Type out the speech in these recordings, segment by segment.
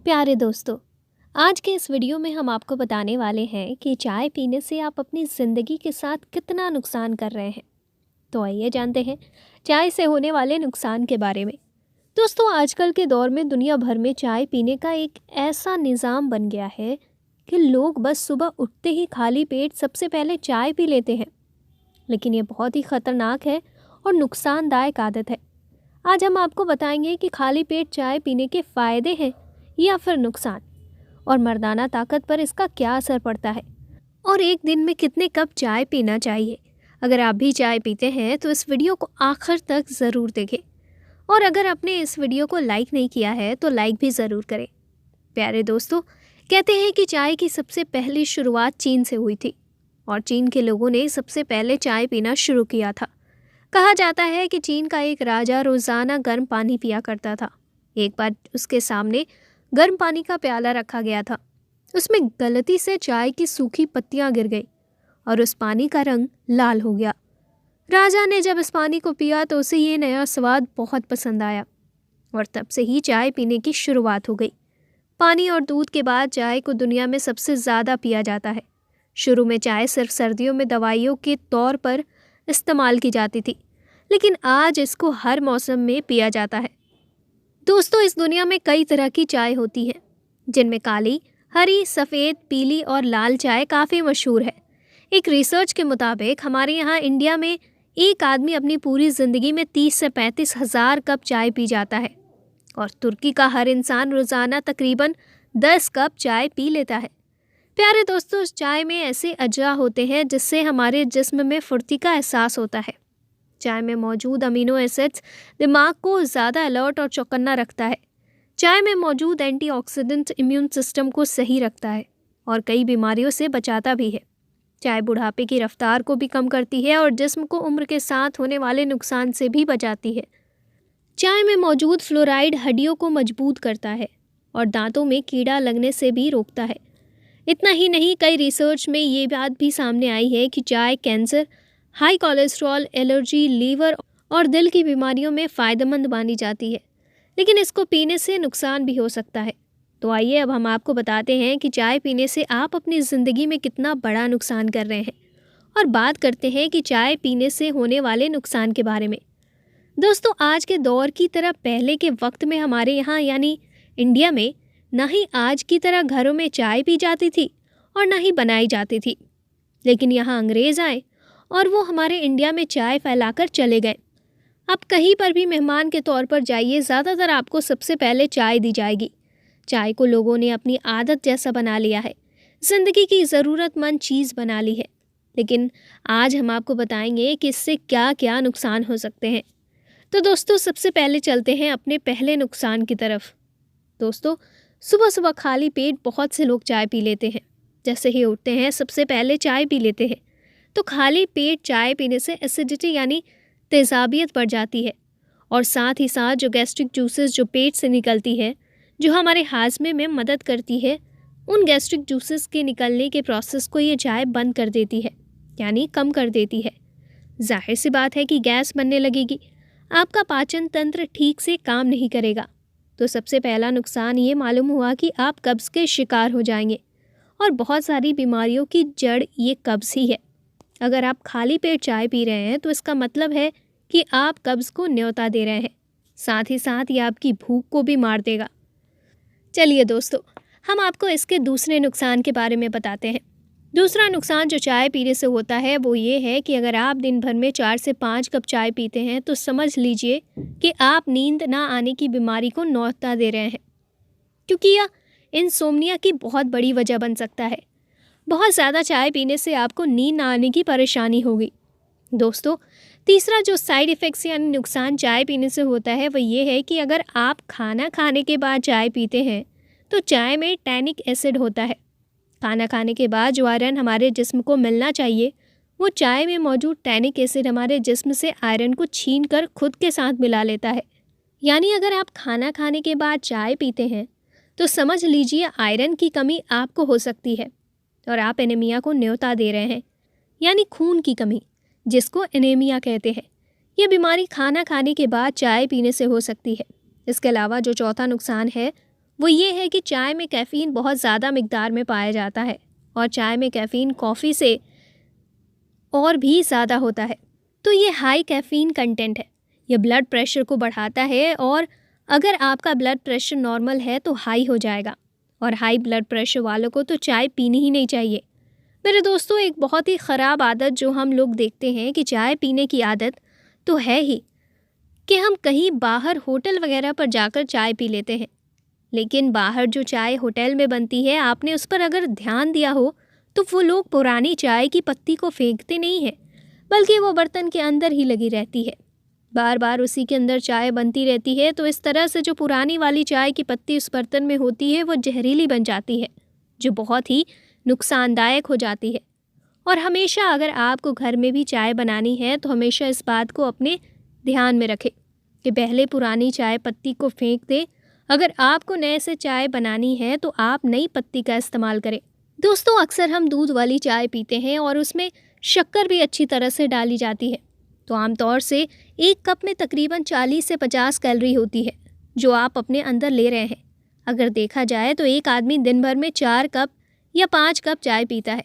प्यारे दोस्तों, आज के इस वीडियो में हम आपको बताने वाले हैं कि चाय पीने से आप अपनी ज़िंदगी के साथ कितना नुकसान कर रहे हैं। तो आइए जानते हैं चाय से होने वाले नुकसान के बारे में। दोस्तों, आजकल के दौर में दुनिया भर में चाय पीने का एक ऐसा निज़ाम बन गया है कि लोग बस सुबह उठते ही खाली पेट सबसे पहले चाय पी लेते हैं। लेकिन ये बहुत ही ख़तरनाक है और नुकसानदायक आदत है। आज हम आपको बताएंगे कि खाली पेट चाय पीने के फ़ायदे हैं या फिर नुकसान, और मर्दाना ताकत पर इसका क्या असर पड़ता है, और एक दिन में कितने कप चाय पीना चाहिए। अगर आप भी चाय पीते हैं तो इस वीडियो को आखिर तक ज़रूर देखें, और अगर आपने इस वीडियो को लाइक नहीं किया है तो लाइक भी ज़रूर करें। प्यारे दोस्तों, कहते हैं कि चाय की सबसे पहली शुरुआत चीन से हुई थी, और चीन के लोगों ने सबसे पहले चाय पीना शुरू किया था। कहा जाता है कि चीन का एक राजा रोज़ाना गर्म पानी पिया करता था। एक बार उसके सामने गर्म पानी का प्याला रखा गया था। उसमें गलती से चाय की सूखी पत्तियां गिर गई और उस पानी का रंग लाल हो गया। राजा ने जब इस पानी को पिया तो उसे ये नया स्वाद बहुत पसंद आया, और तब से ही चाय पीने की शुरुआत हो गई। पानी और दूध के बाद चाय को दुनिया में सबसे ज़्यादा पिया जाता है। शुरू में चाय सिर्फ सर्दियों में दवाइयों के तौर पर इस्तेमाल की जाती थी, लेकिन आज इसको हर मौसम में पिया जाता है। दोस्तों, इस दुनिया में कई तरह की चाय होती है, जिनमें काली, हरी, सफ़ेद, पीली और लाल चाय काफ़ी मशहूर है। एक रिसर्च के मुताबिक हमारे यहाँ इंडिया में एक आदमी अपनी पूरी ज़िंदगी में 30 से 35 हज़ार कप चाय पी जाता है, और तुर्की का हर इंसान रोज़ाना तकरीबन 10 कप चाय पी लेता है। प्यारे दोस्तों, चाय में ऐसे अज्जा होते हैं जिससे हमारे जिस्म में फुर्ती का एहसास होता है। चाय में मौजूद अमीनो एसिड्स दिमाग को ज़्यादा अलर्ट और चौकन्ना रखता है। चाय में मौजूद एंटीऑक्सीडेंट इम्यून सिस्टम को सही रखता है और कई बीमारियों से बचाता भी है। चाय बुढ़ापे की रफ्तार को भी कम करती है और जिस्म को उम्र के साथ होने वाले नुकसान से भी बचाती है। चाय में मौजूद फ्लोराइड हड्डियों को मजबूत करता है और दांतों में कीड़ा लगने से भी रोकता है। इतना ही नहीं, कई रिसर्च में ये बात भी सामने आई है कि चाय cancer, high cholesterol, allergy, liver और दिल की बीमारियों में फ़ायदेमंद मानी जाती है। लेकिन इसको पीने से नुकसान भी हो सकता है। तो आइए अब हम आपको बताते हैं कि चाय पीने से आप अपनी ज़िंदगी में कितना बड़ा नुकसान कर रहे हैं, और बात करते हैं कि चाय पीने से होने वाले नुकसान के बारे में। दोस्तों, आज के दौर की तरह पहले के वक्त में हमारे यहाँ यानी इंडिया में ना ही आज की तरह घरों में चाय पी जाती थी और ना ही बनाई जाती थी। लेकिन यहाँ अंग्रेज़ आए और वो हमारे इंडिया में चाय फैलाकर चले गए। अब कहीं पर भी मेहमान के तौर पर जाइए, ज़्यादातर आपको सबसे पहले चाय दी जाएगी। चाय को लोगों ने अपनी आदत जैसा बना लिया है, ज़िंदगी की ज़रूरतमंद चीज़ बना ली है। लेकिन आज हम आपको बताएंगे कि इससे क्या क्या नुकसान हो सकते हैं। तो दोस्तों, सबसे पहले चलते हैं अपने पहले नुकसान की तरफ। दोस्तों, सुबह सुबह खाली पेट बहुत से लोग चाय पी लेते हैं। जैसे ही उठते हैं सबसे पहले चाय पी लेते हैं। तो खाली पेट चाय पीने से एसिडिटी यानी तेज़ाबियत बढ़ जाती है, और साथ ही साथ जो गैस्ट्रिक जूसेस जो पेट से निकलती है, जो हमारे हाजमे में मदद करती है, उन गैस्ट्रिक जूसेस के निकलने के प्रोसेस को ये चाय बंद कर देती है, यानी कम कर देती है। जाहिर सी बात है कि गैस बनने लगेगी, आपका पाचन तंत्र ठीक से काम नहीं करेगा। तो सबसे पहला नुकसान ये मालूम हुआ कि आप कब्ज़ के शिकार हो जाएंगे, और बहुत सारी बीमारियों की जड़ ये कब्ज़ ही है। अगर आप खाली पेट चाय पी रहे हैं तो इसका मतलब है कि आप कब्ज़ को न्योता दे रहे हैं। साथ ही साथ ये आपकी भूख को भी मार देगा। चलिए दोस्तों, हम आपको इसके दूसरे नुकसान के बारे में बताते हैं। दूसरा नुकसान जो चाय पीने से होता है वो ये है कि अगर आप दिन भर में 4 से 5 कप चाय पीते हैं तो समझ लीजिए कि आप नींद ना आने की बीमारी को न्योता दे रहे हैं, क्योंकि यह इंसोम्निया की बहुत बड़ी वजह बन सकता है। बहुत ज़्यादा चाय पीने से आपको नींद ना आने की परेशानी होगी। दोस्तों, तीसरा जो साइड इफ़ेक्ट्स यानी नुकसान चाय पीने से होता है वह ये है कि अगर आप खाना खाने के बाद चाय पीते हैं तो चाय में टैनिक एसिड होता है। खाना खाने के बाद जो आयरन हमारे जिस्म को मिलना चाहिए, वो चाय में मौजूद टैनिक एसिड हमारे जिस्म से आयरन को छीन कर खुद के साथ मिला लेता है। यानी अगर आप खाना खाने के बाद चाय पीते हैं तो समझ लीजिए आयरन की कमी आपको हो सकती है, और आप एनीमिया को न्योता दे रहे हैं, यानी खून की कमी, जिसको एनीमिया कहते हैं। यह बीमारी खाना खाने के बाद चाय पीने से हो सकती है। इसके अलावा जो चौथा नुकसान है वो ये है कि चाय में कैफ़ीन बहुत ज़्यादा मिकदार में पाया जाता है और चाय में कैफ़ीन कॉफ़ी से और भी ज़्यादा होता है। तो ये हाई कैफ़ीन कंटेंट है, ये ब्लड प्रेशर को बढ़ाता है और अगर आपका ब्लड प्रेशर नॉर्मल है तो हाई हो जाएगा और हाई ब्लड प्रेशर वालों को तो चाय पीनी ही नहीं चाहिए। मेरे दोस्तों, एक बहुत ही ख़राब आदत जो हम लोग देखते हैं कि चाय पीने की आदत तो है ही कि हम कहीं बाहर होटल वगैरह पर जाकर चाय पी लेते हैं, लेकिन बाहर जो चाय होटल में बनती है, आपने उस पर अगर ध्यान दिया हो तो वो लोग पुरानी चाय की पत्ती को फेंकते नहीं हैं, बल्कि वो बर्तन के अंदर ही लगी रहती है, बार बार उसी के अंदर चाय बनती रहती है। तो इस तरह से जो पुरानी वाली चाय की पत्ती उस बर्तन में होती है वो जहरीली बन जाती है, जो बहुत ही नुकसानदायक हो जाती है। और हमेशा अगर आपको घर में भी चाय बनानी है तो हमेशा इस बात को अपने ध्यान में रखें कि पहले पुरानी चाय पत्ती को फेंक दें। अगर आपको नए से चाय बनानी है तो आप नई पत्ती का इस्तेमाल करें। दोस्तों, अक्सर हम दूध वाली चाय पीते हैं और उसमें शक्कर भी अच्छी तरह से डाली जाती है। तो आमतौर से एक कप में तकरीबन 40 से 50 कैलोरी होती है जो आप अपने अंदर ले रहे हैं। अगर देखा जाए तो एक आदमी दिन भर में 4 कप या 5 कप चाय पीता है,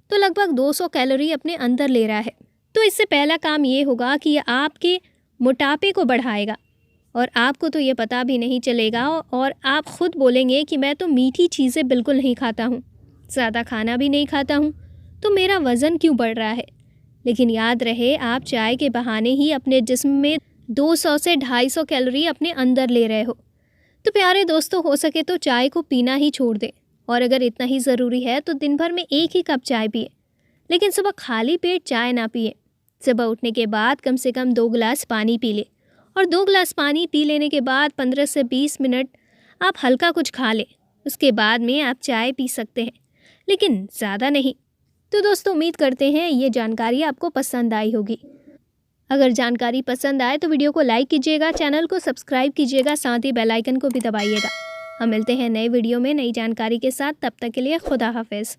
तो लगभग 200 कैलोरी अपने अंदर ले रहा है। तो इससे पहला काम ये होगा कि ये आपके मोटापे को बढ़ाएगा और आपको तो ये पता भी नहीं चलेगा और आप खुद बोलेंगे कि मैं तो मीठी चीज़ें बिल्कुल नहीं खाता हूँ, ज़्यादा खाना भी नहीं खाता हूँ, तो मेरा वज़न क्यों बढ़ रहा है। लेकिन याद रहे, आप चाय के बहाने ही अपने जिस्म में 200 से 250 कैलोरी अपने अंदर ले रहे हो। तो प्यारे दोस्तों, हो सके तो चाय को पीना ही छोड़ दें और अगर इतना ही ज़रूरी है तो दिन भर में 1 ही कप चाय पिए, लेकिन सुबह खाली पेट चाय ना पिए। सुबह उठने के बाद कम से कम 2 गिलास पानी पी लें और 2 गिलास पानी पी लेने के बाद 15 से 20 मिनट आप हल्का कुछ खा लें। उसके बाद में आप चाय पी सकते हैं, लेकिन ज़्यादा नहीं। तो दोस्तों, उम्मीद करते हैं ये जानकारी आपको पसंद आई होगी। अगर जानकारी पसंद आए तो वीडियो को लाइक कीजिएगा, चैनल को सब्सक्राइब कीजिएगा, साथ ही बेल आइकन को भी दबाइएगा। हम मिलते हैं नए वीडियो में नई जानकारी के साथ। तब तक के लिए खुदा हाफिज़।